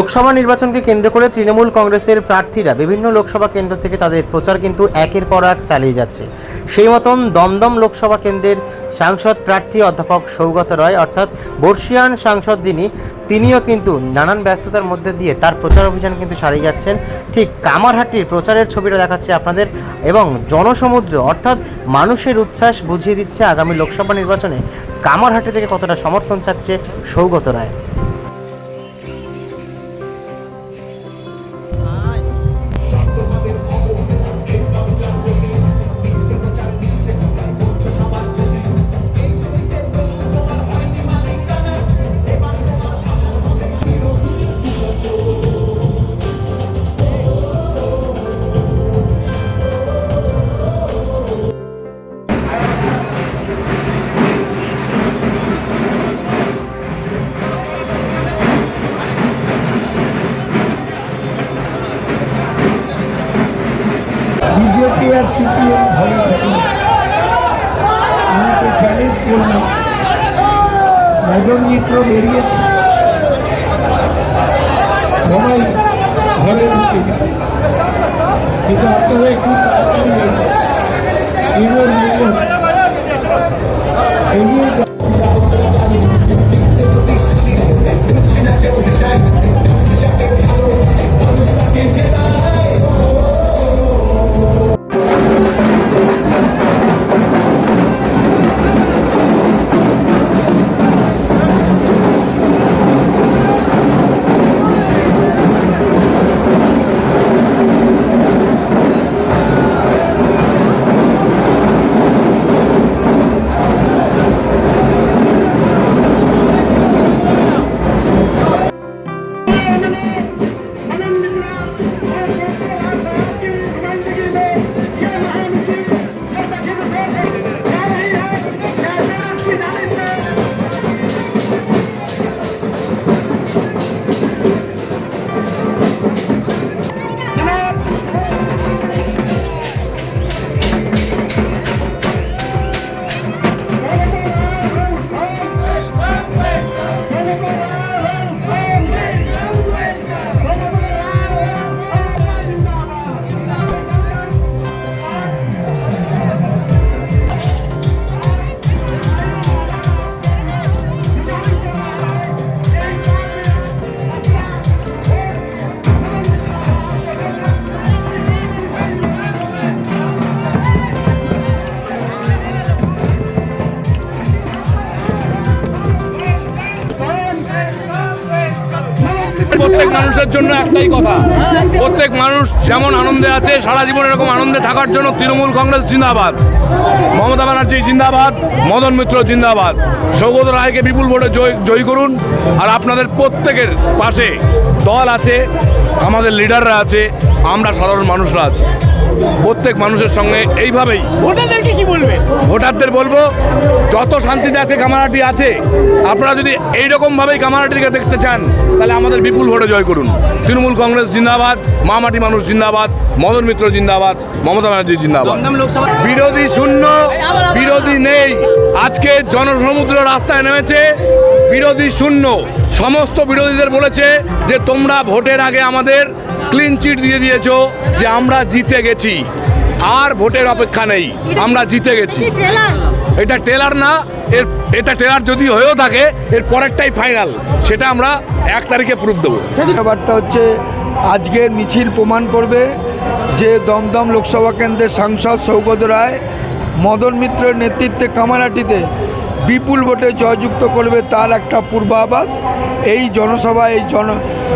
লোকসভা নির্বাচনকে কেন্দ্র করে তৃণমূল কংগ্রেসের প্রার্থীরা বিভিন্ন লোকসভা কেন্দ্র থেকে তাদের প্রচার কিন্তু একের পর এক চালিয়ে যাচ্ছে। সেই মতন দমদম লোকসভা কেন্দ্রের সাংসদ প্রার্থী অধ্যাপক সৌগত রায় অর্থাৎ বর্ষিয়ান সাংসদ তিনিও কিন্তু নানান ব্যস্ততার মধ্যে দিয়ে তার প্রচার অভিযান কিন্তু চালিয়ে যাচ্ছেন। ঠিক কামারহাটির প্রচারের ছবিটা দেখাচ্ছে আপনাদের এবং জনসমুদ্র অর্থাৎ মানুষের উচ্ছ্বাস বুঝিয়ে দিচ্ছে আগামী লোকসভা নির্বাচনে কামারহাটি থেকে কতটা সমর্থন চাচ্ছে সৌগত রায়। বিজেপি আর সিপিএম ঘরে ঢুকল। আমি তো চ্যালেঞ্জ করলাম, মদন মিত্র বেরিয়েছে, সবাই ঘরে ঢুকে যাবে, কিন্তু আপনারা একটু তাড়াতাড়ি এগিয়ে যান। প্রত্যেক মানুষের জন্য একটাই কথা, প্রত্যেক মানুষ যেমন আনন্দে আছে সারা জীবন এরকম আনন্দে থাকার জন্য তৃণমূল কংগ্রেস জিন্দাবাদ, মমতা ব্যানার্জি জিন্দাবাদ, মদন মিত্র জিন্দাবাদ। সৌগত রায়কে বিপুল ভোটে জয়ী করুন। আর আপনাদের প্রত্যেকের পাশে দল আছে, আমাদের লিডাররা আছে, আমরা সাধারণ মানুষরা আছি। প্রত্যেক মানুষের সঙ্গে এইভাবেই ভোটারদেরকে কি বলবে? ভোটারদের বলবো যত শান্তিতে আছে কামারহাটি আছে, আপনারা যদি এইরকমভাবেই কামারহাটিকে দেখতে চান তাহলে আমাদের বিপুল ভোটে জয় করুন। তৃণমূল কংগ্রেস জিন্দাবাদ, মামাটি মানুষ জিন্দাবাদ, মদন মিত্র জিন্দাবাদ, মমতা ব্যানার্জি জিন্দাবাদ। বিরোধী শূন্য, বিরোধী নেই। আজকে জনসমুদ্র রাস্তায় নেমেছে, বিরোধী শূন্য। সমস্ত বিরোধীদের বলেছে যে তোমরা ভোটের আগে আমাদের ক্লিন চিট দিয়ে দিয়েছো যে আমরা জিতে গেছি, আর ভোটের অপেক্ষা নেই, আমরা জিতে গেছি। এটা ট্রেলার না, এটা ট্রেলার যদি হয়েও থাকে এর পরেরটাই ফাইনাল, সেটা আমরা 1 তারিখে প্রুফ দেবো। বার্তা হচ্ছে আজকের মিছিল প্রমাণ করবে যে দমদম লোকসভা কেন্দ্রের সাংসদ সৌগত রায় মদন মিত্রের নেতৃত্বে কামারহাটিতে বিপুল ভোটে জয়যুক্ত করবে, তার একটা পূর্বাভাস। এই জনসভা, এই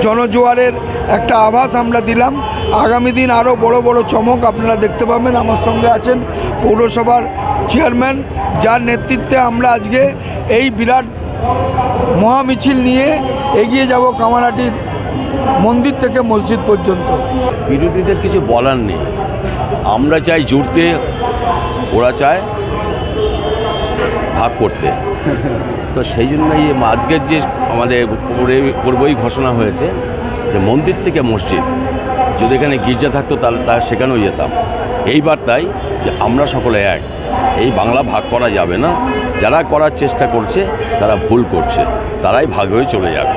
জনজোয়ারের একটা আভাস আমরা দিলাম। আগামী দিন আরও বড় বড় চমক আপনারা দেখতে পাবেন। আমার সঙ্গে আছেন পৌরসভার চেয়ারম্যান, যার নেতৃত্বে আমরা আজকে এই বিরাট মহামিছিল নিয়ে এগিয়ে যাব কামারহাটির মন্দির থেকে মসজিদ পর্যন্ত। বিরোধীদের কিছু বলার নেই, আমরা চাই জুড়তে, ওরা চায় ভাগ করতে। তো সেই জন্যই আজকের যে আমাদের পূর্বই ঘোষণা হয়েছে যে মন্দির থেকে মসজিদ, যদি এখানে গির্জা থাকতো তাহলে সেখানেও যেতাম। এই বার্তায় যে আমরা সকলে এক, এই বাংলা ভাগ করা যাবে না। যারা করার চেষ্টা করছে তারা ভুল করছে, তারাই ভাগ হয়ে চলে যাবে।